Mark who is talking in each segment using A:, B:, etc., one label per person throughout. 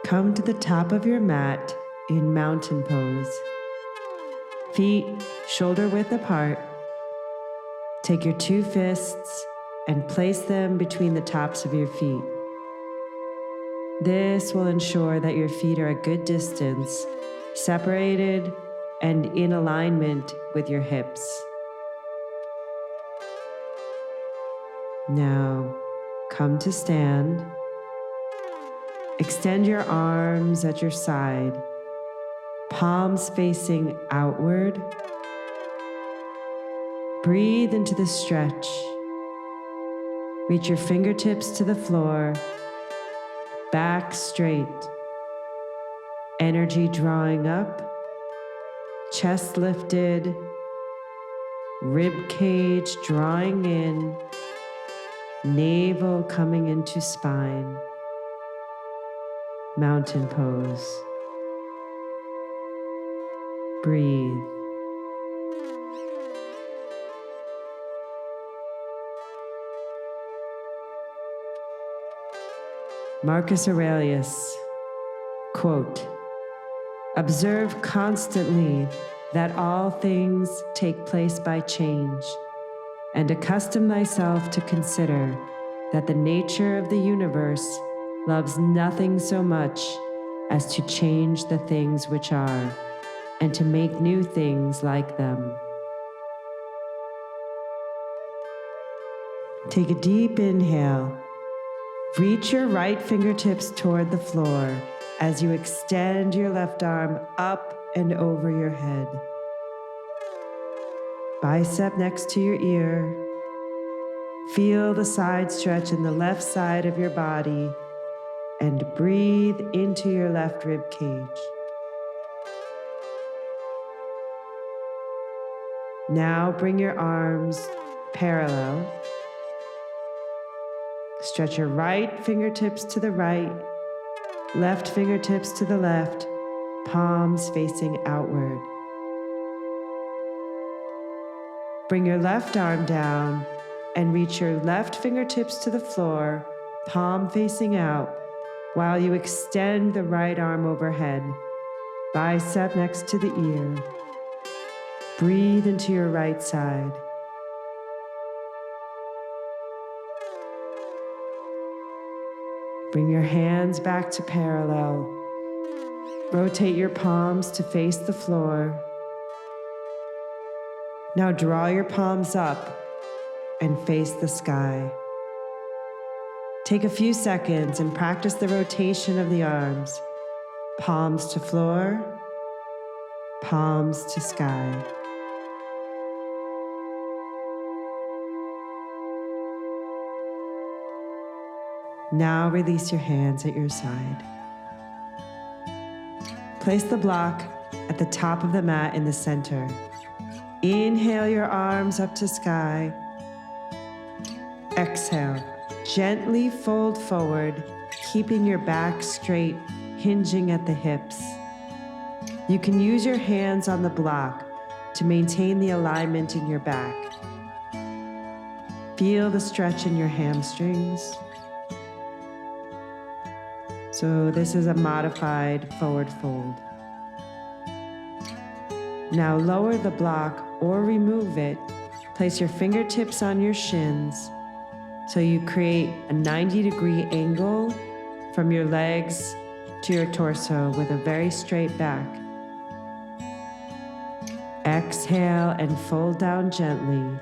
A: Come to the top of your mat in mountain pose. Feet shoulder width apart. Take your two fists and place them between the tops of your feet. This will ensure that your feet are a good distance, separated and in alignment with your hips. Now, come to stand. Extend your arms at your side, palms facing outward. Breathe into the stretch. Reach your fingertips to the floor, back straight. Energy drawing up, chest lifted, rib cage drawing in, navel coming into spine. Mountain pose. Breathe. Marcus Aurelius, quote, "Observe constantly that all things take place by change, and accustom thyself to consider that the nature of the universe loves nothing so much as to change the things which are, and to make new things like them." Take a deep inhale. Reach your right fingertips toward the floor as you extend your left arm up and over your head. Bicep next to your ear. Feel the side stretch in the left side of your body and breathe into your left rib cage. Now bring your arms parallel. Stretch your right fingertips to the right, left fingertips to the left, palms facing outward. Bring your left arm down and reach your left fingertips to the floor, palm facing out, while you extend the right arm overhead, bicep next to the ear. Breathe into your right side. Bring your hands back to parallel. Rotate your palms to face the floor. Now draw your palms up and face the sky. Take a few seconds and practice the rotation of the arms. Palms to floor, palms to sky. Now release your hands at your side. Place the block at the top of the mat in the center. Inhale your arms up to sky. Exhale, gently fold forward, keeping your back straight, hinging at the hips. You can use your hands on the block to maintain the alignment in your back. Feel the stretch in your hamstrings. So this is a modified forward fold. Now lower the block or remove it. Place your fingertips on your shins so you create a 90-degree angle from your legs to your torso with a very straight back. Exhale and fold down gently.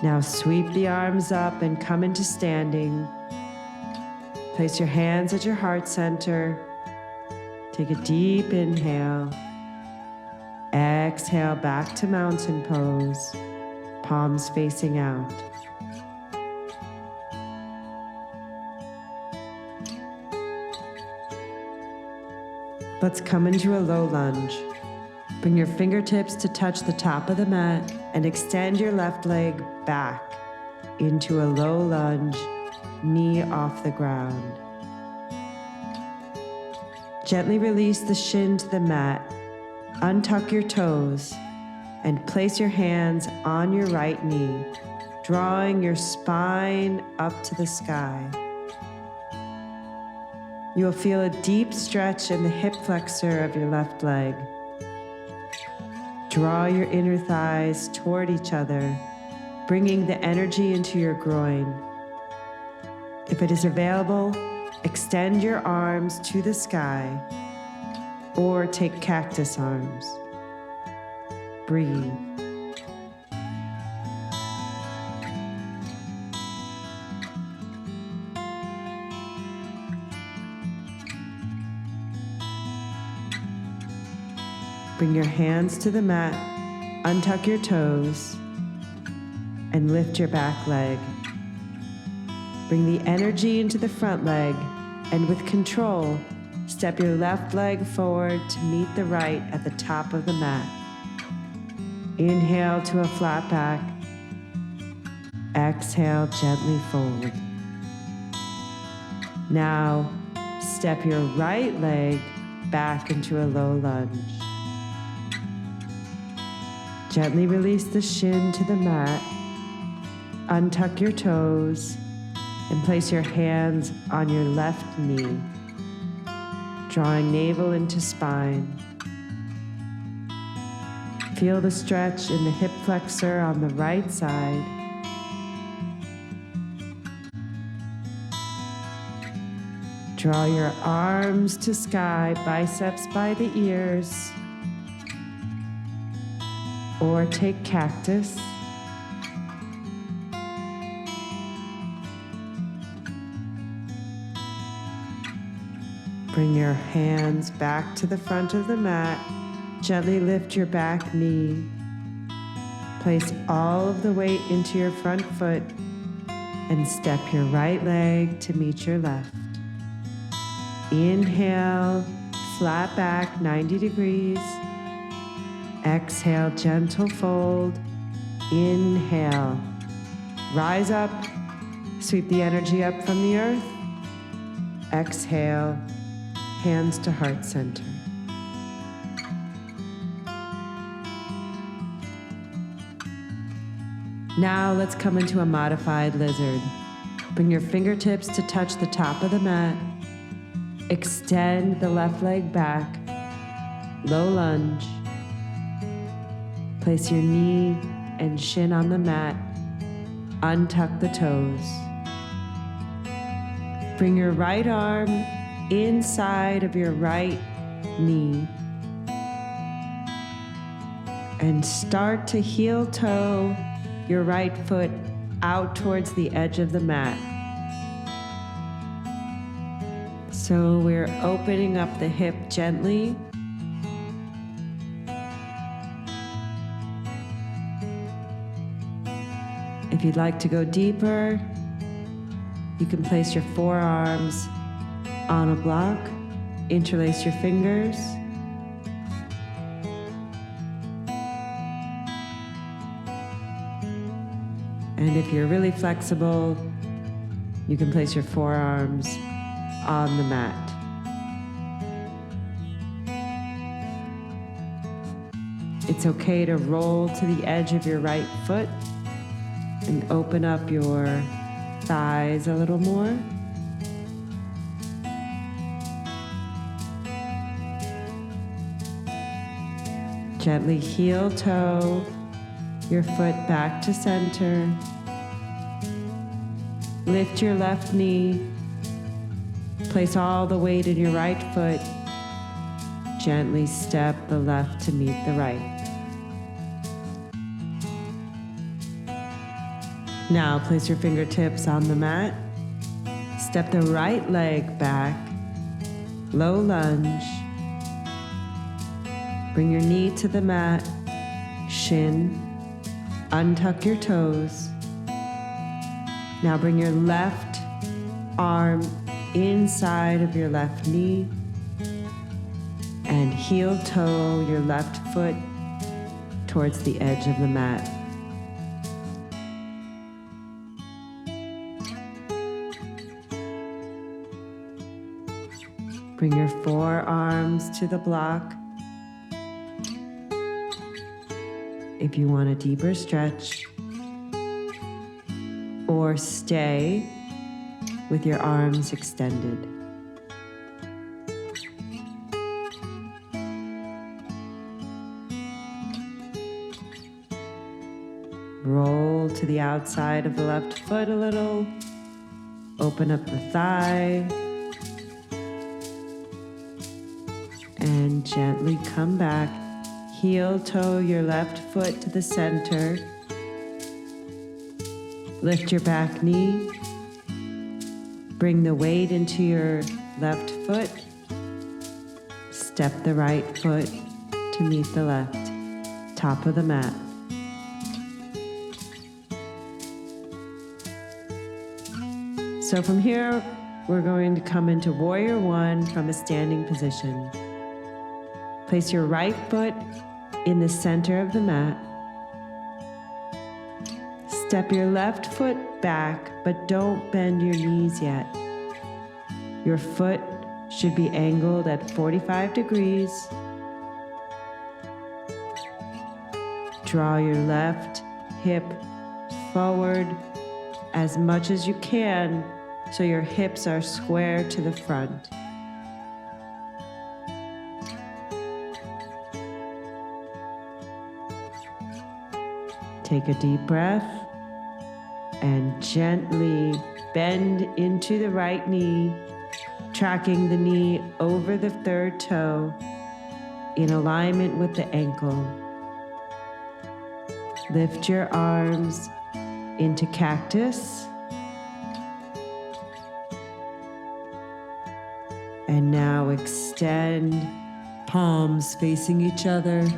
A: Now sweep the arms up and come into standing. Place your hands at your heart center. Take a deep inhale. Exhale back to mountain pose, palms facing out. Let's come into a low lunge. Bring your fingertips to touch the top of the mat and extend your left leg back into a low lunge, knee off the ground. Gently release the shin to the mat, untuck your toes, and place your hands on your right knee, drawing your spine up to the sky. You will feel a deep stretch in the hip flexor of your left leg. Draw your inner thighs toward each other, bringing the energy into your groin. If it is available, extend your arms to the sky or take cactus arms. Breathe. Bring your hands to the mat, untuck your toes, and lift your back leg. Bring the energy into the front leg, and with control, step your left leg forward to meet the right at the top of the mat. Inhale to a flat back. Exhale, gently fold. Now, step your right leg back into a low lunge. Gently release the shin to the mat. Untuck your toes and place your hands on your left knee, drawing navel into spine. Feel the stretch in the hip flexor on the right side. Draw your arms to sky, biceps by the ears. Or take cactus. Bring your hands back to the front of the mat. Gently lift your back knee. Place all of the weight into your front foot and step your right leg to meet your left. Inhale, flat back 90 degrees. Exhale, gentle fold. Inhale, rise up, sweep the energy up from the earth. Exhale, hands to heart center. Now let's come into a modified lizard. Bring your fingertips to touch the top of the mat. Extend the left leg back. Low lunge. Place your knee and shin on the mat. Untuck the toes. Bring your right arm inside of your right knee. And start to heel toe your right foot out towards the edge of the mat. So we're opening up the hip gently. If you'd like to go deeper, you can place your forearms on a block, interlace your fingers, and if you're really flexible, you can place your forearms on the mat. It's okay to roll to the edge of your right foot and open up your thighs a little more. Gently heel toe your foot back to center. Lift your left knee. Place all the weight in your right foot. Gently step the left to meet the right. Now place your fingertips on the mat. Step the right leg back. Low lunge. Bring your knee to the mat. Shin. Untuck your toes. Now bring your left arm inside of your left knee and heel toe your left foot towards the edge of the mat. Bring your forearms to the block. If you want a deeper stretch, or stay with your arms extended. Roll to the outside of the left foot a little. Open up the thigh. And gently come back. Heel toe your left foot to the center. Lift your back knee. Bring the weight into your left foot. Step the right foot to meet the left. Top of the mat. So from here, we're going to come into Warrior One from a standing position. Place your right foot in the center of the mat. Step your left foot back, but don't bend your knees yet. Your foot should be angled at 45 degrees. Draw your left hip forward as much as you can so your hips are square to the front. Take a deep breath and gently bend into the right knee, tracking the knee over the third toe in alignment with the ankle. Lift your arms into cactus. And now extend, palms facing each other,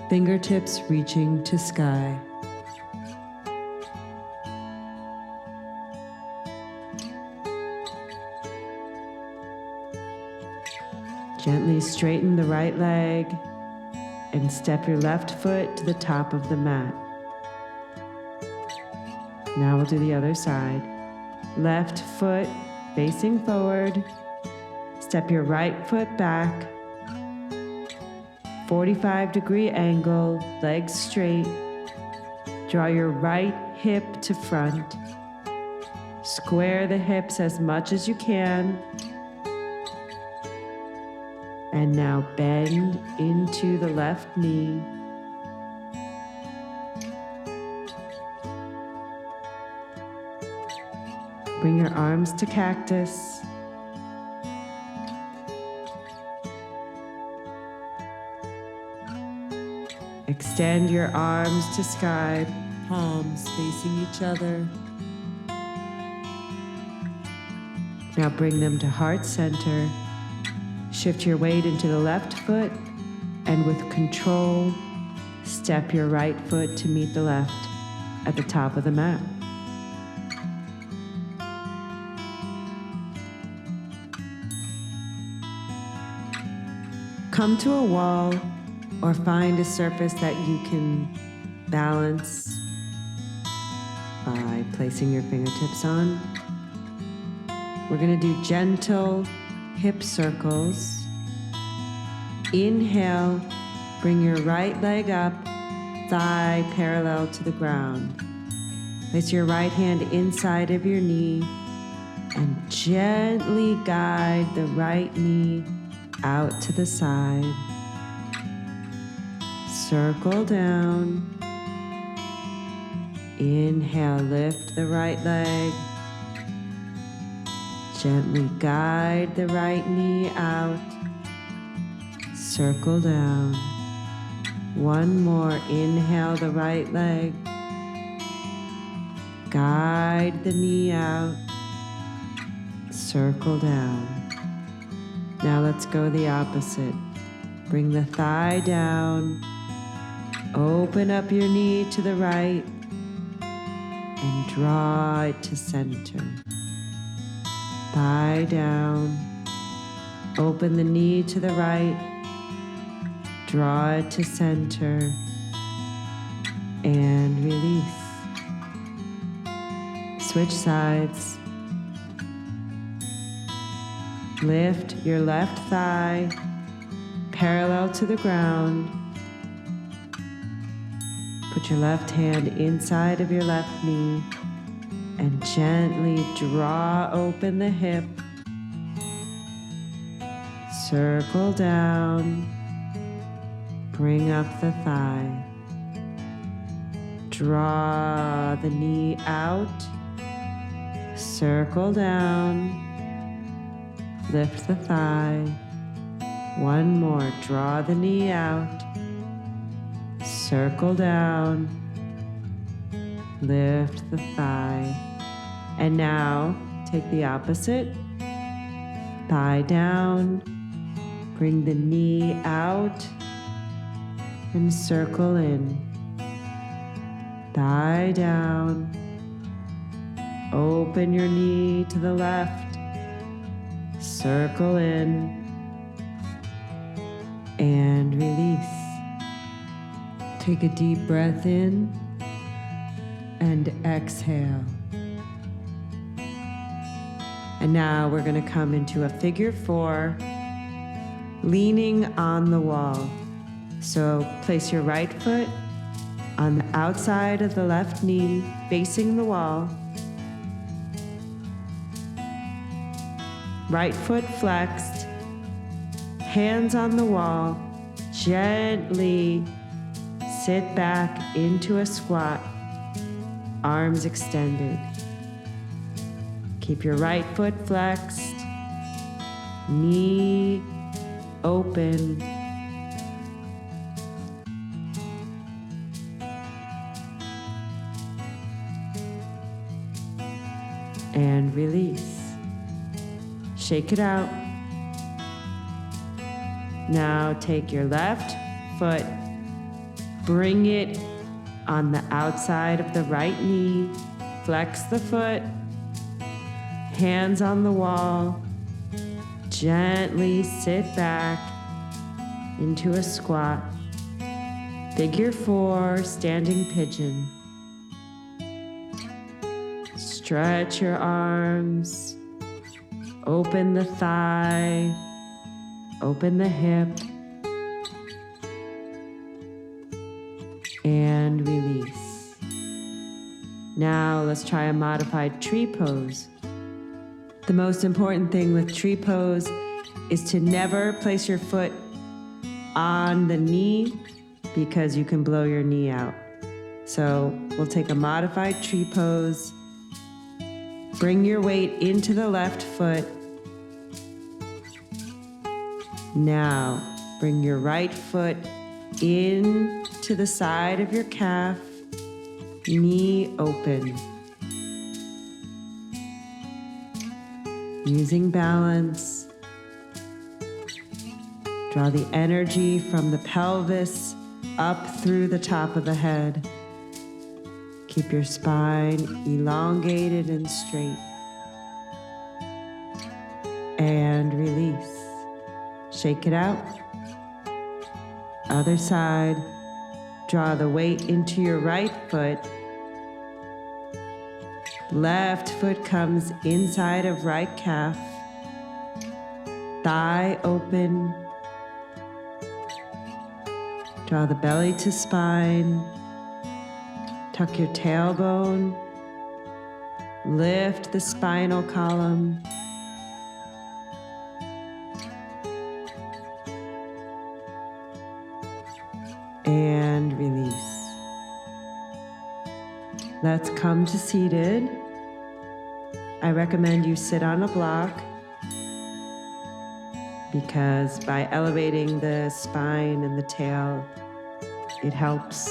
A: fingertips reaching to sky. Gently straighten the right leg and step your left foot to the top of the mat. Now we'll do the other side. Left foot facing forward. Step your right foot back. 45-degree angle, legs straight. Draw your right hip to front. Square the hips as much as you can. And now bend into the left knee. Bring your arms to cactus. Extend your arms to sky, palms facing each other. Now bring them to heart center. Shift your weight into the left foot, and with control, step your right foot to meet the left at the top of the mat. Come to a wall or find a surface that you can balance by placing your fingertips on. We're going to do gentle hip circles. Inhale, bring your right leg up, thigh parallel to the ground. Place your right hand inside of your knee and gently guide the right knee out to the side. Circle down. Inhale, lift the right leg. Gently guide the right knee out. Circle down. One more. Inhale the right leg. Guide the knee out. Circle down. Now let's go the opposite. Bring the thigh down. Open up your knee to the right and draw it to center. Thigh down. Open the knee to the right. Draw it to center. And release. Switch sides. Lift your left thigh parallel to the ground. Put your left hand inside of your left knee and gently draw open the hip. Circle down. Bring up the thigh. Draw the knee out, circle down, lift the thigh. One more, draw the knee out, circle down, lift the thigh. And now take the opposite, thigh down, bring the knee out, and circle in. Thigh down, open your knee to the left, circle in, and release. Take a deep breath in and exhale. And now we're going to come into a figure 4, leaning on the wall. So place your right foot on the outside of the left knee, facing the wall. Right foot flexed, hands on the wall. Gently sit back into a squat, arms extended. Keep your right foot flexed, knee open. And release. Shake it out. Now take your left foot, bring it on the outside of the right knee, flex the foot, hands on the wall, gently sit back into a squat. Figure 4, standing pigeon. Stretch your arms, open the thigh, open the hip, and release. Now let's try a modified tree pose. The most important thing with tree pose is to never place your foot on the knee because you can blow your knee out. So we'll take a modified tree pose. Bring your weight into the left foot. Now, bring your right foot in to the side of your calf, knee open. Using balance, draw the energy from the pelvis up through the top of the head. Keep your spine elongated and straight. And release. Shake it out. Other side. Draw the weight into your right foot. Left foot comes inside of right calf. Thigh open. Draw the belly to spine. Tuck your tailbone. Lift the spinal column. And release. Let's come to seated. I recommend you sit on a block because by elevating the spine and the tail, it helps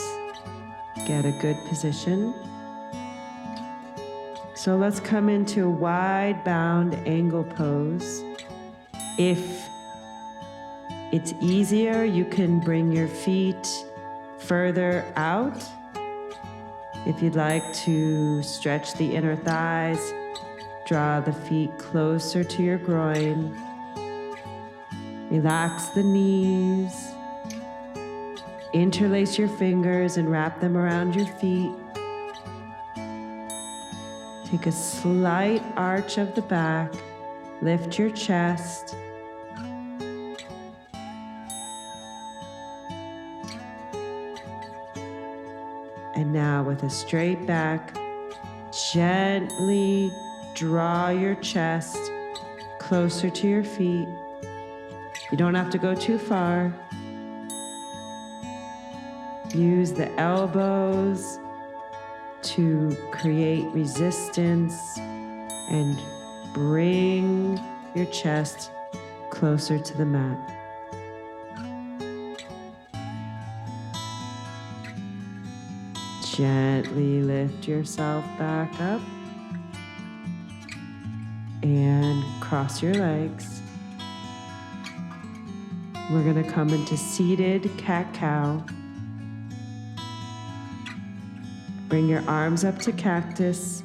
A: get a good position. So let's come into a wide bound angle pose. If it's easier, you can bring your feet further out. If you'd like to stretch the inner thighs, draw the feet closer to your groin. Relax the knees. Interlace your fingers and wrap them around your feet. Take a slight arch of the back. Lift your chest. And now with a straight back, gently draw your chest closer to your feet. You don't have to go too far. Use the elbows to create resistance and bring your chest closer to the mat. Gently lift yourself back up and cross your legs. We're going to come into seated cat-cow. Bring your arms up to cactus.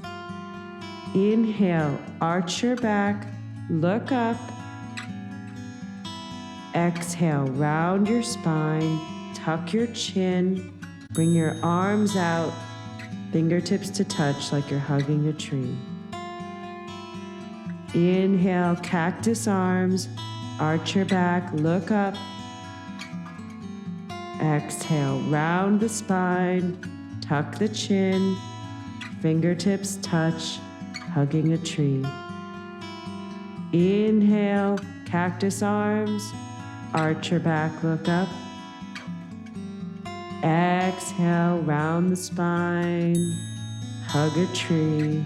A: Inhale, arch your back, look up. Exhale, round your spine, tuck your chin, bring your arms out, fingertips to touch like you're hugging a tree. Inhale, cactus arms, arch your back, look up. Exhale, round the spine, tuck the chin, fingertips touch, hugging a tree. Inhale, cactus arms, arch your back, look up. Exhale, round the spine, hug a tree.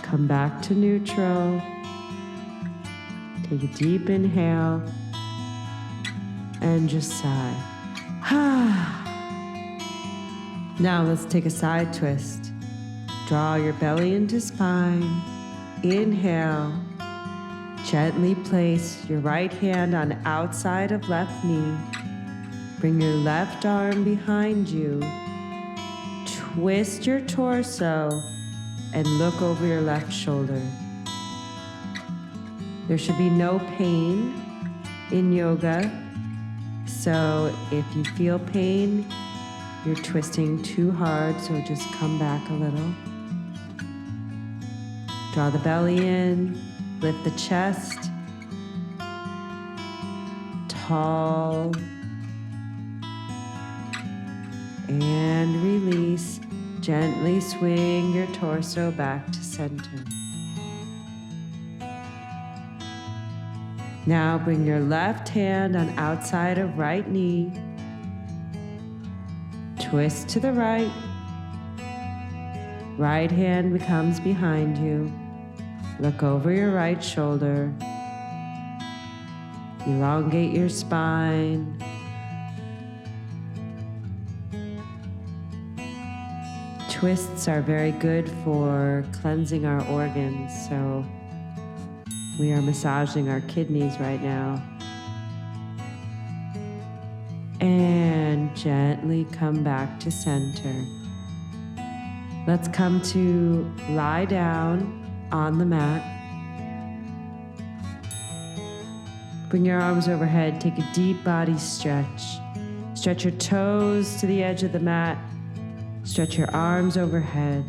A: Come back to neutral. Take a deep inhale and just sigh. Now let's take a side twist. Draw your belly into spine. Inhale. Gently place your right hand on outside of left knee. Bring your left arm behind you. Twist your torso and look over your left shoulder. There should be no pain in yoga, so if you feel pain, you're twisting too hard, so just come back a little. Draw the belly in, lift the chest, tall, and release. Gently swing your torso back to center. Now bring your left hand on outside of right knee. Twist to the right. Right hand becomes behind you. Look over your right shoulder. Elongate your spine. Twists are very good for cleansing our organs, so we are massaging our kidneys right now. And gently come back to center. Let's come to lie down on the mat. Bring your arms overhead, take a deep body stretch. Stretch your toes to the edge of the mat. Stretch your arms overhead.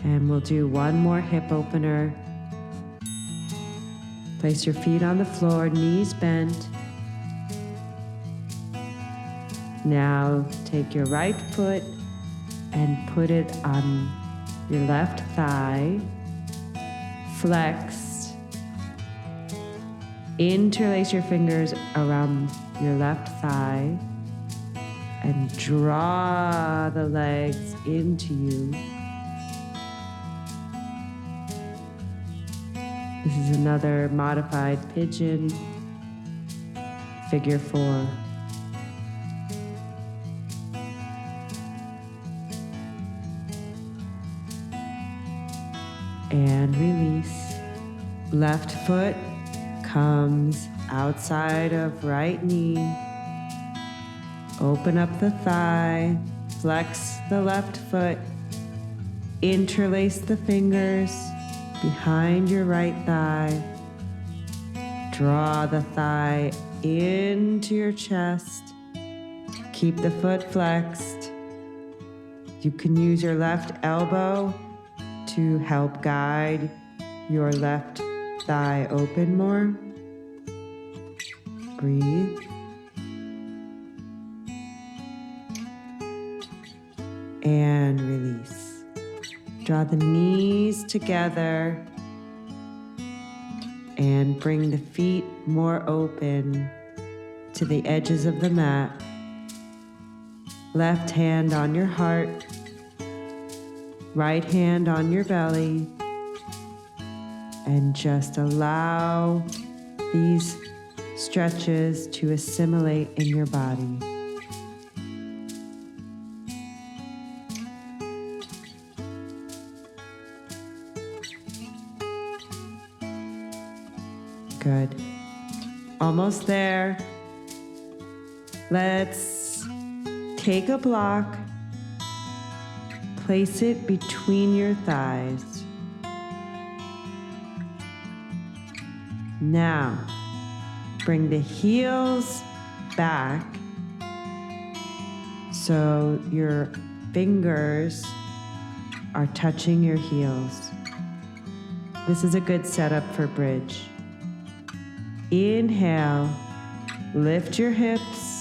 A: And we'll do one more hip opener. Place your feet on the floor, knees bent. Now take your right foot and put it on your left thigh. Flexed. Interlace your fingers around your left thigh. And draw the legs into you. This is another modified pigeon, figure 4. And release. Left foot comes outside of right knee. Open up the thigh, flex the left foot, interlace the fingers behind your right thigh. Draw the thigh into your chest. Keep the foot flexed. You can use your left elbow to help guide your left thigh open more. Breathe. And release. Draw the knees together and bring the feet more open to the edges of the mat. Left hand on your heart, right hand on your belly, and just allow these stretches to assimilate in your body. Good. Almost there. Let's take a block, place it between your thighs. Now, bring the heels back so your fingers are touching your heels. This is a good setup for bridge. Inhale, lift your hips.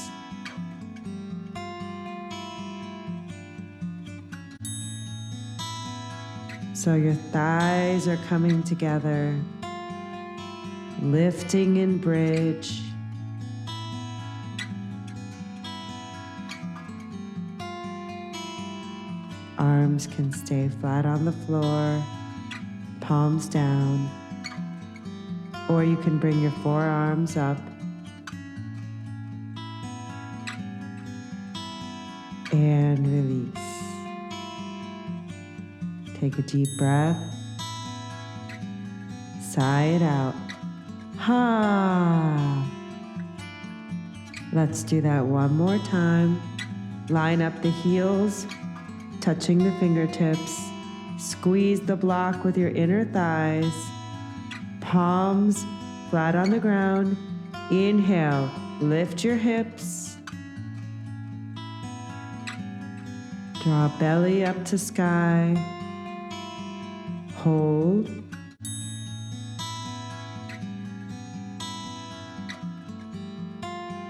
A: So your thighs are coming together. Lifting in bridge. Arms can stay flat on the floor, palms down, or you can bring your forearms up and release. Take a deep breath, sigh it out. Let's do that one more time. Line up the heels, touching the fingertips. Squeeze the block with your inner thighs. Palms flat on the ground. Inhale, lift your hips. Draw belly up to sky. Hold.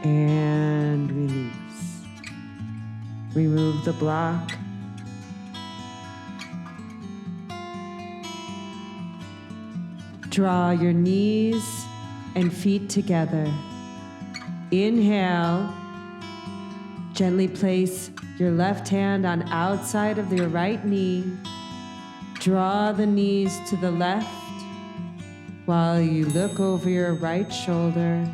A: And release. Remove the block. Draw your knees and feet together. Inhale. Gently place your left hand on outside of your right knee. Draw the knees to the left while you look over your right shoulder.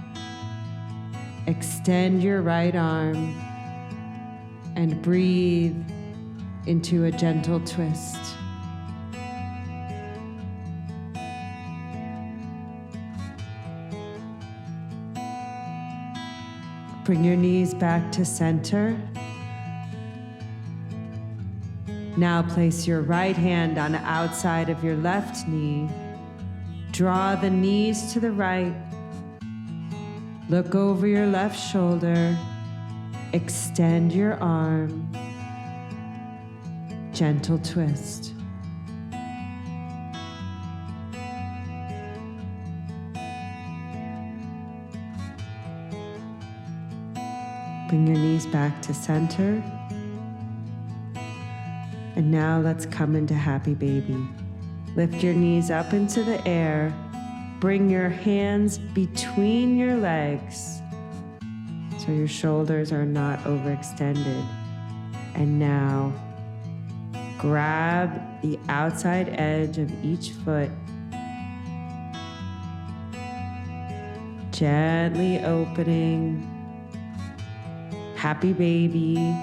A: Extend your right arm and breathe into a gentle twist. Bring your knees back to center. Now place your right hand on the outside of your left knee. Draw the knees to the right. Look over your left shoulder. Extend your arm. Gentle twist. Bring your knees back to center. And now let's come into happy baby. Lift your knees up into the air. Bring your hands between your legs so your shoulders are not overextended. And now grab the outside edge of each foot. Gently opening. Happy baby.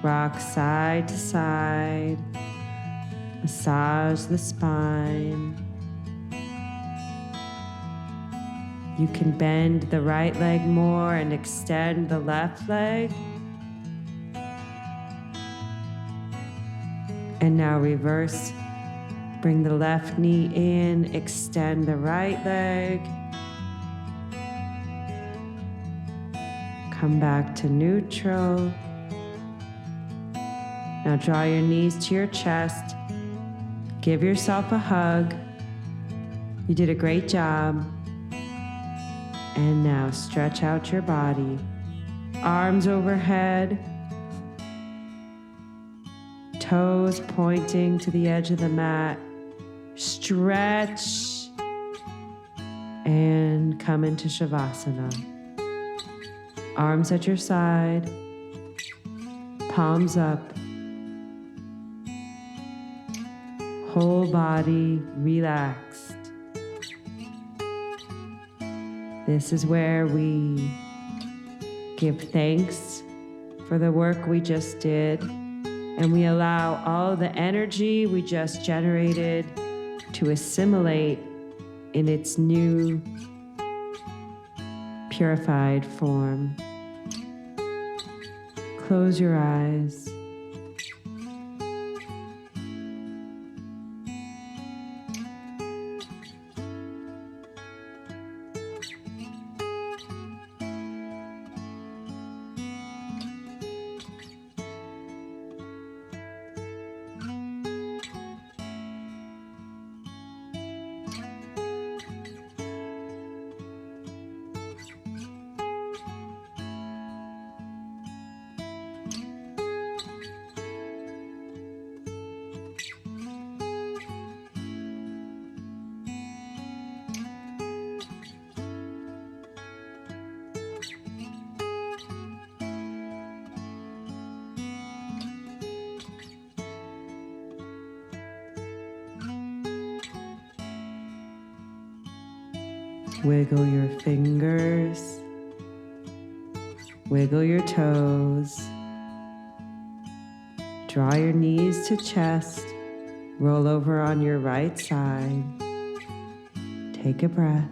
A: Rock side to side. Massage the spine. You can bend the right leg more and extend the left leg. And now reverse. Bring the left knee in, extend the right leg. Come back to neutral. Now draw your knees to your chest. Give yourself a hug. You did a great job. And now stretch out your body. Arms overhead. Toes pointing to the edge of the mat. Stretch. And come into Shavasana. Arms at your side. palms up, whole body relaxed. This is where we give thanks for the work we just did, and we allow all the energy we just generated to assimilate in its new purified form. Close your eyes. Wiggle your fingers, wiggle your toes, draw your knees to chest, roll over on your right side. Take a breath.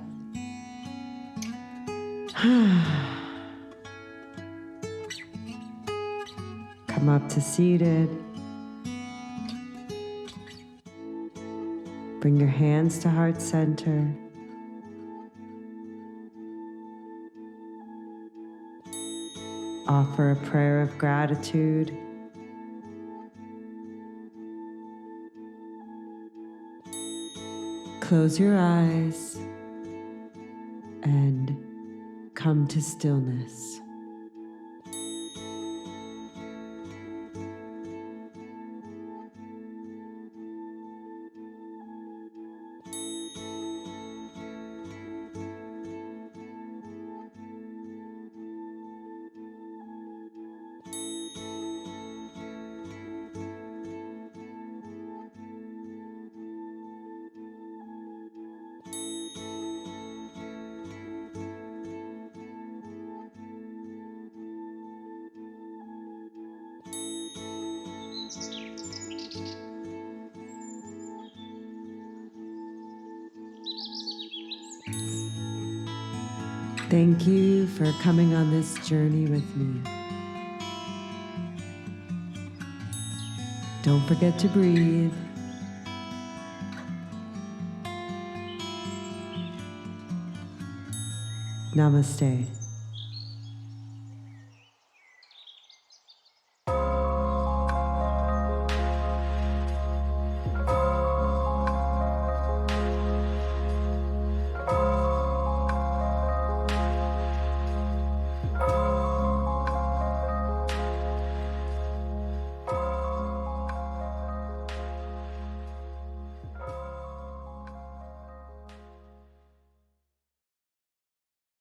A: Come up to seated. Bring your hands to heart center. Offer a prayer of gratitude. Close your eyes and come to stillness. Thank you for coming on this journey with me. Don't forget to breathe. Namaste.